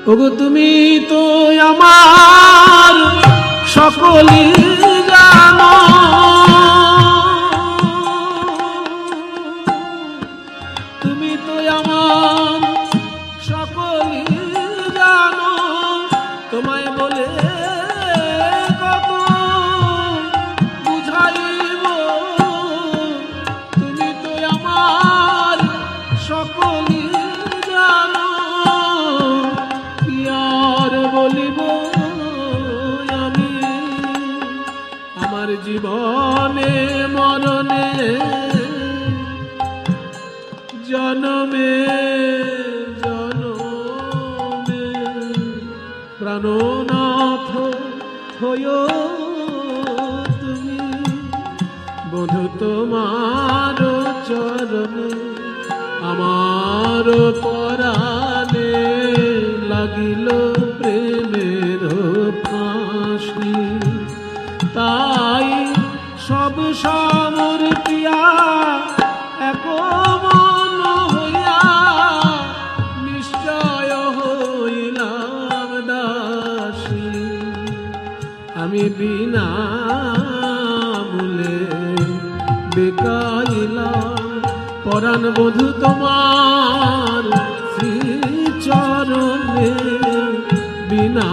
ওগো তুমি তো আমার সকলই জানো, তুমি তো আমার সকলই জানো, তোমায় বলে কত বুঝাইব, তুমি তো আমার সকলই জানো, কি আর বলিব আমি আমার জীবনে মরণে জনমে জনমে প্রাণনাথ হয়ো তুমি, বধূ তোমার চরণে আমার পরাণে লাগিল প্রেমের ফাঁসি, তাই সব সমর পিয়া এক মন হইয়া নিশ্চয় হইলাম দাসী, আমি বিনা মূলে বেকাইলাম পরাণ বধূ তোমার শ্রীচরণে, বিনা